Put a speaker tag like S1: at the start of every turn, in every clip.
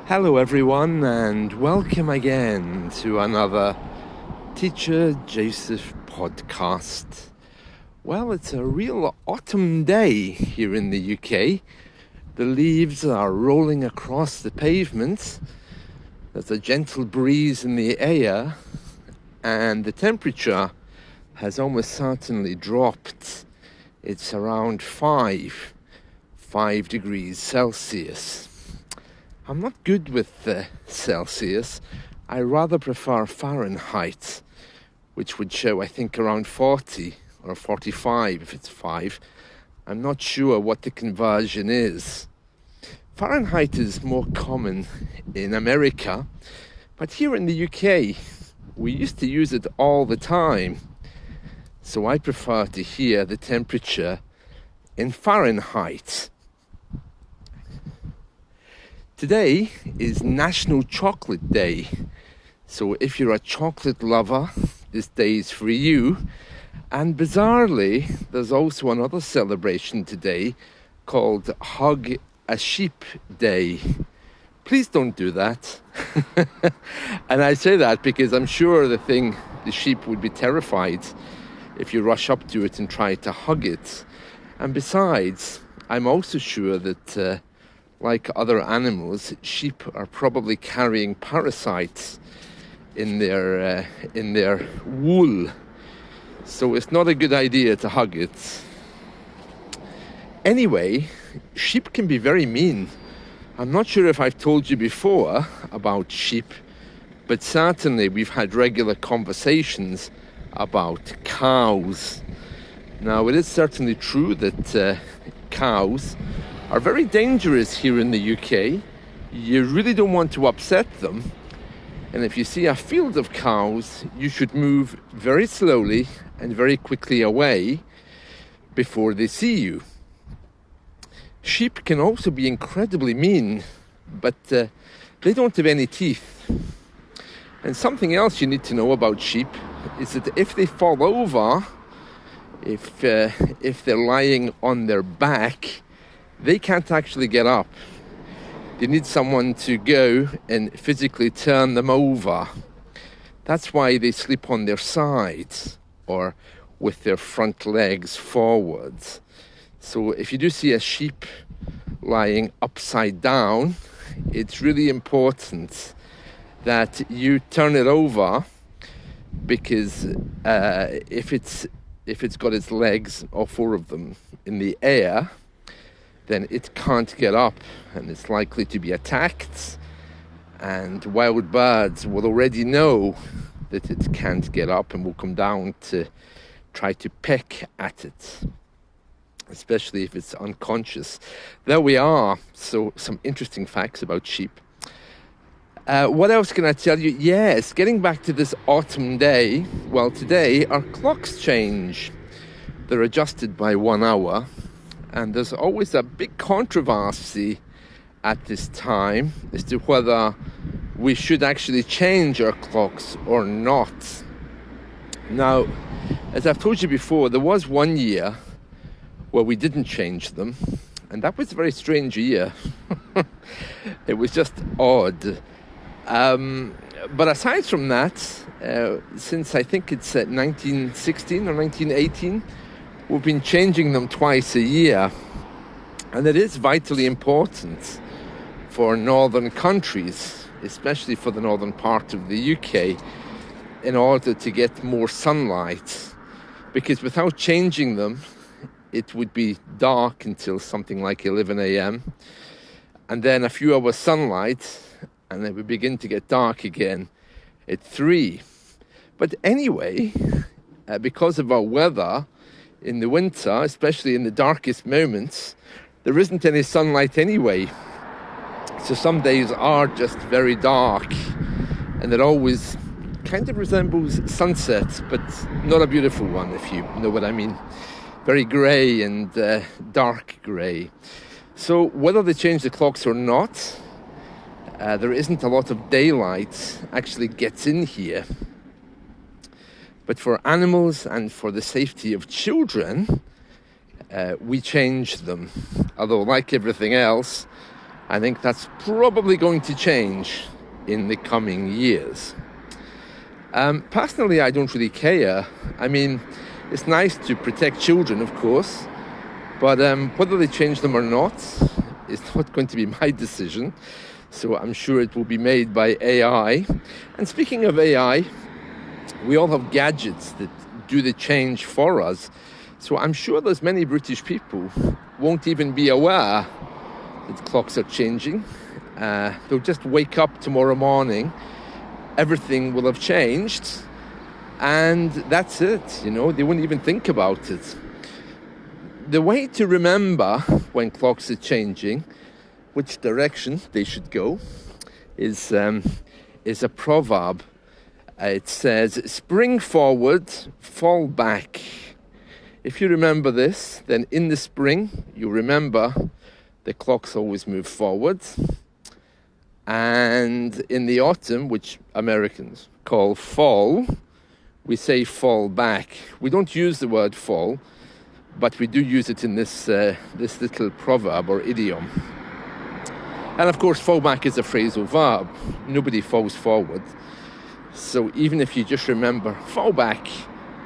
S1: Hello everyone and welcome again to another Teacher Joseph podcast. Well, it's a real autumn day here in the UK. The leaves are rolling across the pavement. There's a gentle breeze in the air and the temperature has almost certainly dropped. It's around 5 degrees Celsius. I'm not good with Celsius. I rather prefer Fahrenheit, which would show, I think, around 40 or 45 if it's 5. I'm not sure what the conversion is. Fahrenheit is more common in America, but here in the UK, we used to use it all the time. So I prefer to hear the temperature in Fahrenheit. Today is National Chocolate Day, so if you're a chocolate lover, this day is for you. And bizarrely, there's also another celebration today called Hug a Sheep Day. Please don't do that. And I say that because I'm sure the sheep would be terrified if you rush up to it and try to hug it. And besides, I'm also sure that like other animals, sheep are probably carrying parasites in their wool. So it's not a good idea to hug it. Anyway, sheep can be very mean. I'm not sure if I've told you before about sheep, but certainly we've had regular conversations about cows. Now, it is certainly true that cows are very dangerous here in the UK. You really don't want to upset them. And if you see a field of cows, you should move very slowly and very quickly away before they see you. Sheep can also be incredibly mean, but they don't have any teeth. And something else you need to know about sheep is that if they fall over, if they're lying on their back, they can't actually get up. They need someone to go and physically turn them over. That's why they sleep on their sides or with their front legs forwards. So if you do see a sheep lying upside down, it's really important that you turn it over, because if it's got its legs, all 4 of them, in the air, then it can't get up and it's likely to be attacked. And wild birds will already know that it can't get up and will come down to try to peck at it, especially if it's unconscious. There we are. So some interesting facts about sheep. What else can I tell you? Yes, getting back to this autumn day, well, today our clocks change. They're adjusted by 1 hour. And there's always a big controversy at this time as to whether we should actually change our clocks or not. Now, as I've told you before, there was 1 year where we didn't change them, and that was a very strange year. It was just odd. But aside from that, since I think it's 1916 or 1918, we've been changing them twice a year, and it is vitally important for northern countries, especially for the northern part of the UK, in order to get more sunlight, because without changing them, it would be dark until something like 11 a.m. and then a few hours sunlight, and then we begin to get dark again at 3. But anyway, because of our weather, in the winter, especially in the darkest moments, there isn't any sunlight anyway. So some days are just very dark, and it always kind of resembles sunset, but not a beautiful one, if you know what I mean. Very grey and dark grey. So whether they change the clocks or not, there isn't a lot of daylight actually gets in here. But for animals and for the safety of children, we change them. Although, like everything else, I think that's probably going to change in the coming years. Personally, I don't really care. I mean, it's nice to protect children, of course, but whether they change them or not is not going to be my decision. So I'm sure it will be made by AI. And speaking of AI, we all have gadgets that do the change for us. So I'm sure there's many British people won't even be aware that clocks are changing. They'll just wake up tomorrow morning, everything will have changed, and that's it. They wouldn't even think about it. The way to remember when clocks are changing, which direction they should go, is a proverb. It says, "Spring forward, fall back." If you remember this, then in the spring, you remember the clocks always move forward. And in the autumn, which Americans call fall, we say fall back. We don't use the word fall, but we do use it in this little proverb or idiom. And of course, fall back is a phrasal verb. Nobody falls forward. So even if you just remember fall back,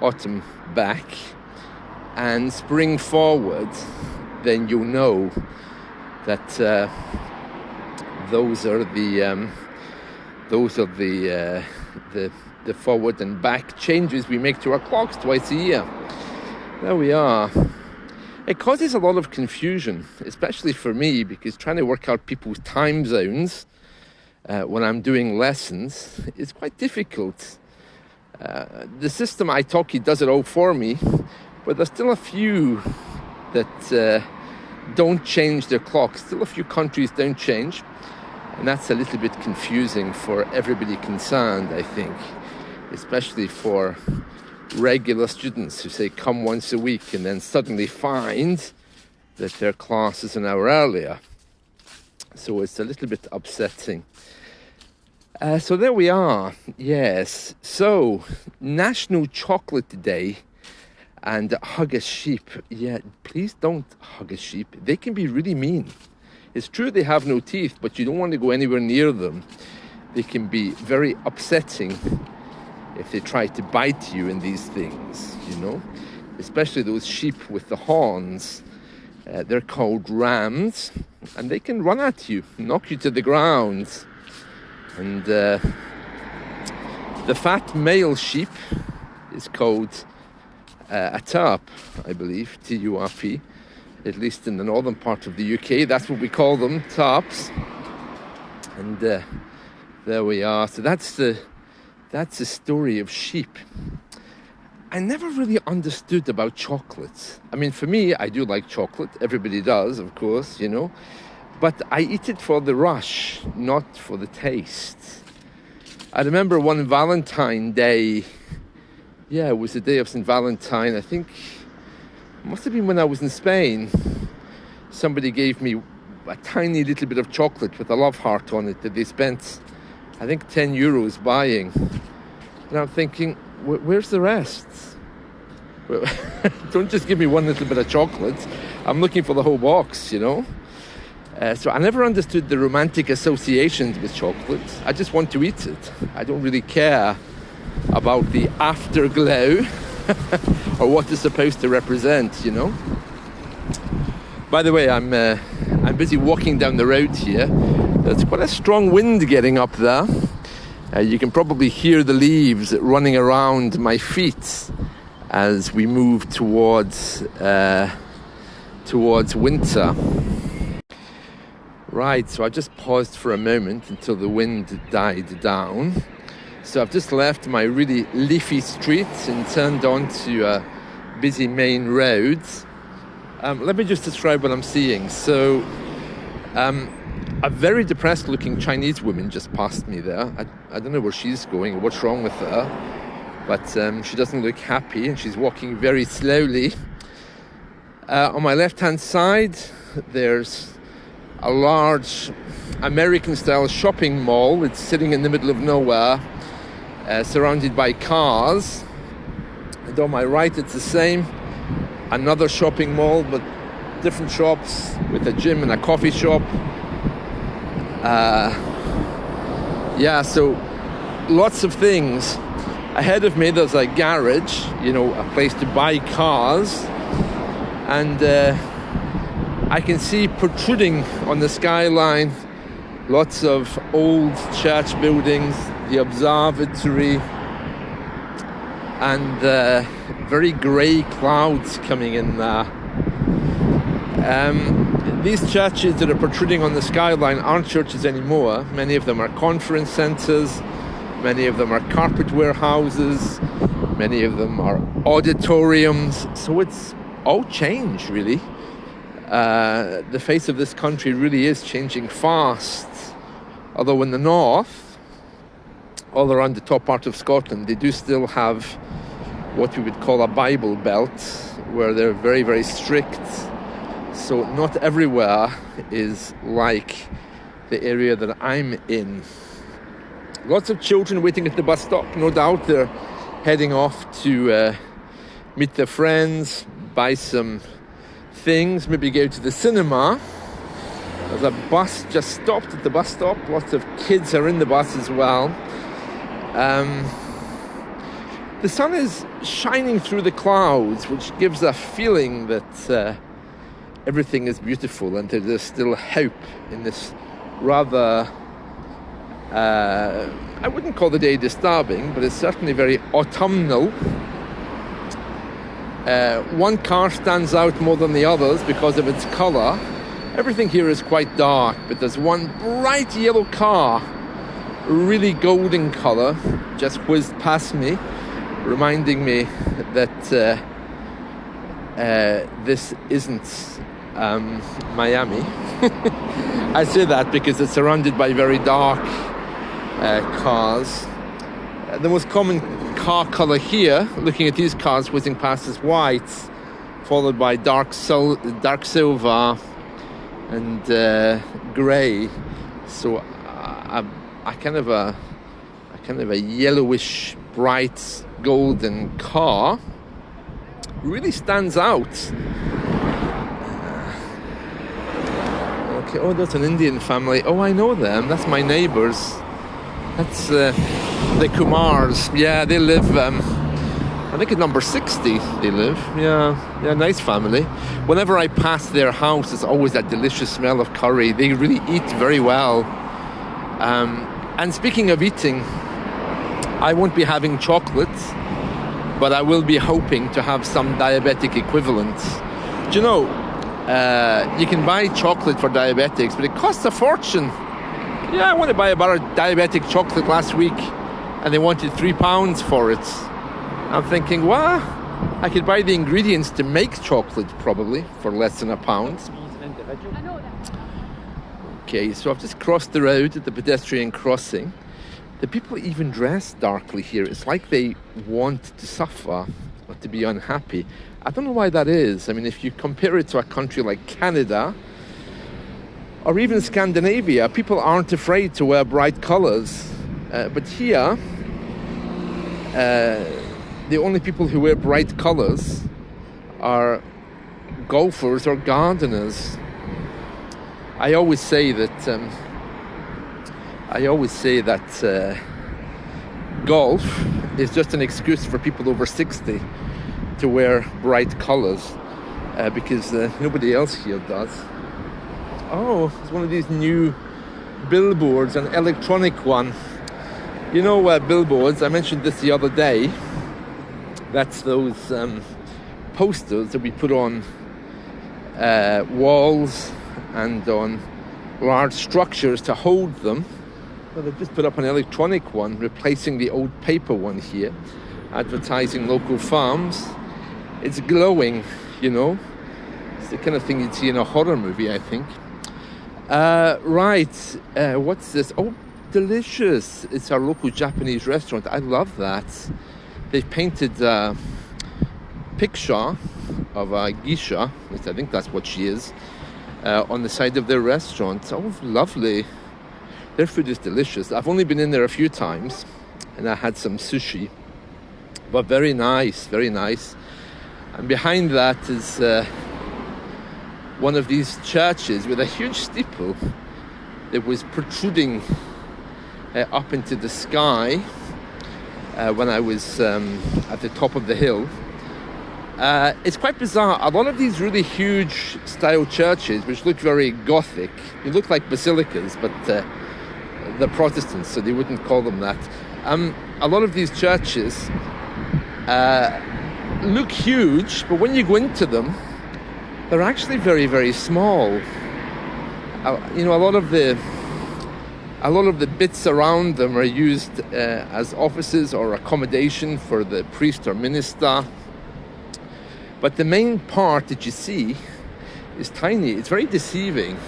S1: autumn back, and spring forward, then you'll know that those are the forward and back changes we make to our clocks twice a year. There we are. It causes a lot of confusion, especially for me, because trying to work out people's time zones when I'm doing lessons is quite difficult. The system italki does it all for me, but there's still a few that don't change their clocks. Still a few countries don't change, and that's a little bit confusing for everybody concerned, I think, especially for regular students who say come once a week and then suddenly find that their class is an hour earlier. So it's a little bit upsetting. So there we are. Yes. So, National Chocolate Day. And hug a sheep. Yeah, please don't hug a sheep. They can be really mean. It's true they have no teeth, but you don't want to go anywhere near them. They can be very upsetting if they try to bite you in these things, Especially those sheep with the horns. They're called rams, and they can run at you, knock you to the ground. And the fat male sheep is called a turp, I believe, T-U-R-P, at least in the northern part of the UK. That's what we call them, turps. And there we are. So that's the story of sheep. I never really understood about chocolate. I mean, for me, I do like chocolate. Everybody does, of course, But I eat it for the rush, not for the taste. I remember one Valentine Day. Yeah, it was the day of St. Valentine. I think it must have been when I was in Spain. Somebody gave me a tiny little bit of chocolate with a love heart on it that they spent, I think, 10 euros buying. And I'm thinking, where's the rest? Don't just give me one little bit of chocolate. I'm looking for the whole box, So I never understood the romantic associations with chocolate. I just want to eat it. I don't really care about the afterglow or what it's supposed to represent, By the way, I'm busy walking down the road here. There's quite a strong wind getting up there. You can probably hear the leaves running around my feet as we move towards winter. Right, so I just paused for a moment until the wind died down. So I've just left my really leafy street and turned onto a busy main road. Let me just describe what I'm seeing. So a very depressed looking Chinese woman just passed me there. I don't know where she's going or what's wrong with her, but she doesn't look happy and she's walking very slowly. On my left-hand side, there's a large American-style shopping mall. It's sitting in the middle of nowhere, surrounded by cars. And on my right, it's the same. Another shopping mall, but different shops with a gym and a coffee shop. So lots of things. Ahead of me there's a garage, a place to buy cars, and I can see protruding on the skyline lots of old church buildings, the observatory, and very grey clouds coming in there. These churches that are protruding on the skyline aren't churches anymore. Many of them are conference centres, many of them are carpet warehouses, many of them are auditoriums. So it's all changed, really. The face of this country really is changing fast. Although in the north, all around the top part of Scotland, they do still have what we would call a Bible belt, where they're very, very strict. So not everywhere is like the area that I'm in. Lots of children waiting at the bus stop, no doubt. They're heading off to meet their friends, buy some things, maybe go to the cinema. There's a bus just stopped at the bus stop. Lots of kids are in the bus as well. The sun is shining through the clouds, which gives a feeling that everything is beautiful and there's still hope in this rather, I wouldn't call the day disturbing, but it's certainly very autumnal. One car stands out more than the others because of its colour. Everything here is quite dark, but there's one bright yellow car, really golden colour, just whizzed past me, reminding me that this isn't Miami. I say that because it's surrounded by very dark cars. The most common car colour here, looking at these cars whizzing past, is white, followed by dark silver and grey. So a kind of a yellowish, bright, golden car really stands out. Okay, oh, that's an Indian family. Oh, I know them. That's my neighbours. That's the Kumars. Yeah, they live, I think at number 60 they live. Yeah, nice family. Whenever I pass their house, there's always that delicious smell of curry. They really eat very well. And speaking of eating, I won't be having chocolate, but I will be hoping to have some diabetic equivalent. Do you know, you can buy chocolate for diabetics, but it costs a fortune. Yeah, I want to buy a bar of diabetic chocolate last week, and they wanted £3 for it. I'm thinking, well, I could buy the ingredients to make chocolate probably for less than £1. Okay, so I've just crossed the road at the pedestrian crossing. The people even dress darkly here. It's like they want to suffer or to be unhappy. I don't know why that is. I mean, if you compare it to a country like Canada or even Scandinavia, people aren't afraid to wear bright colours. But here, the only people who wear bright colours are golfers or gardeners. I always say that golf is just an excuse for people over 60 to wear bright colours because nobody else here does. Oh, it's one of these new billboards, an electronic one. You know, billboards, I mentioned this the other day. That's those posters that we put on walls and on large structures to hold them. Well, they've just put up an electronic one, replacing the old paper one here, advertising local farms. It's glowing, you know. It's the kind of thing you'd see in a horror movie, I think. What's this? Oh, delicious. It's our local Japanese restaurant. I love that. They've painted a picture of a geisha, at least I think that's what she is, on the side of their restaurant. Oh, lovely. Their food is delicious. I've only been in there a few times, and I had some sushi. But very nice, very nice. And behind that is one of these churches with a huge steeple. that was protruding up into the sky when I was at the top of the hill. It's quite bizarre. A lot of these really huge style churches, which look very Gothic, they look like basilicas, but they're Protestants, so they wouldn't call them that. A lot of these churches look huge, but when you go into them, they're actually very, very small. You know, a lot of the bits around them are used as offices or accommodation for the priest or minister. But the main part that you see is tiny. It's very deceiving.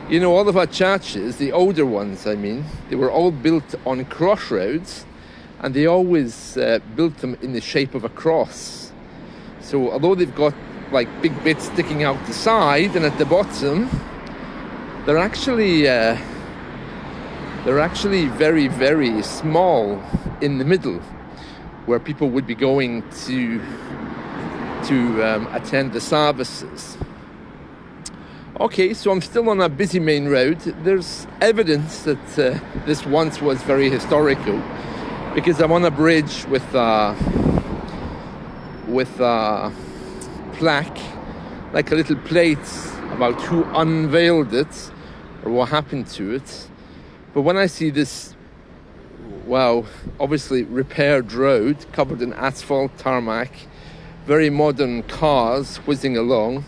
S1: You know, all of our churches, the older ones, I mean, they were all built on crossroads, and they always built them in the shape of a cross. So although they've got like big bits sticking out the side and at the bottom, they're actually very, very small in the middle, where people would be going to attend the services. Okay, so I'm still on a busy main road. There's evidence that this once was very historical, because I'm on a bridge with a plaque, like a little plate about who unveiled it or what happened to it. But when I see this, wow, obviously repaired road covered in asphalt, tarmac, very modern cars whizzing along,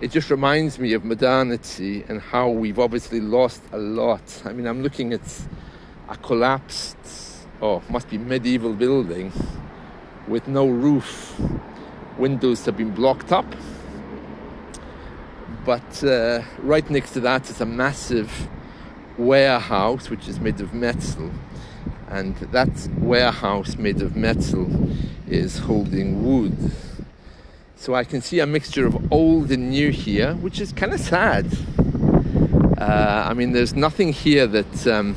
S1: it just reminds me of modernity and how we've obviously lost a lot. I mean, I'm looking at a collapsed, must be medieval building with no roof. Windows have been blocked up. But right next to that is a massive warehouse which is made of metal. And that warehouse made of metal is holding wood. So I can see a mixture of old and new here, which is kind of sad. I mean, there's nothing here that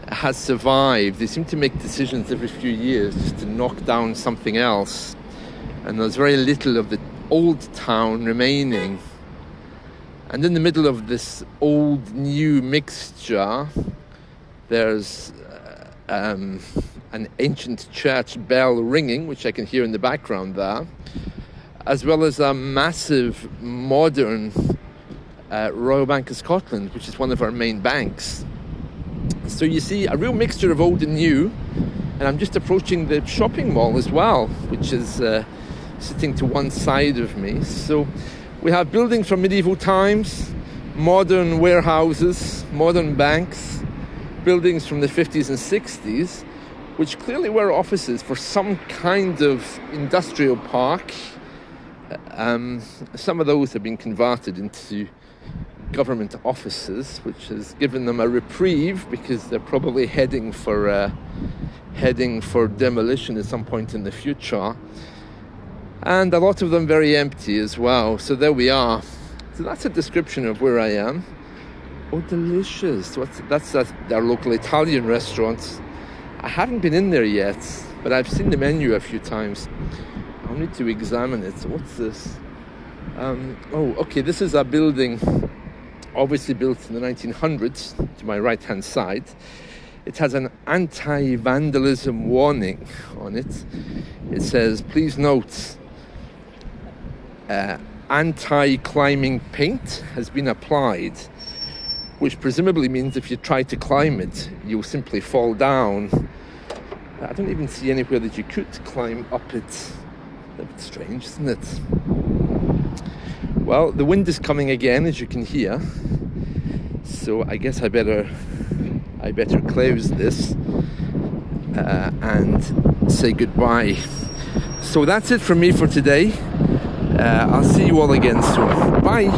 S1: has survived. They seem to make decisions every few years just to knock down something else. And there's very little of the old town remaining. And in the middle of this old-new mixture, there's an ancient church bell ringing, which I can hear in the background there, as well as a massive modern Royal Bank of Scotland, which is one of our main banks. So you see a real mixture of old and new, and I'm just approaching the shopping mall as well, which is sitting to one side of me. So we have buildings from medieval times, modern warehouses, modern banks, buildings from the 50s and 60s, which clearly were offices for some kind of industrial park. Some of those have been converted into government offices, which has given them a reprieve because they're probably heading for demolition at some point in the future. And a lot of them very empty as well. So there we are. So that's a description of where I am. Oh, delicious. That's our local Italian restaurant. I haven't been in there yet, but I've seen the menu a few times. I'll need to examine it. What's this? Okay, this is a building obviously built in the 1900s, to my right-hand side. It has an anti-vandalism warning on it. It says, please note, anti-climbing paint has been applied, which presumably means if you try to climb it, you'll simply fall down. I don't even see anywhere that you could climb up it. A bit strange, isn't it? Well, the wind is coming again, as you can hear. So I guess I better close this and say goodbye. So that's it from me for today. I'll see you all again soon. Bye.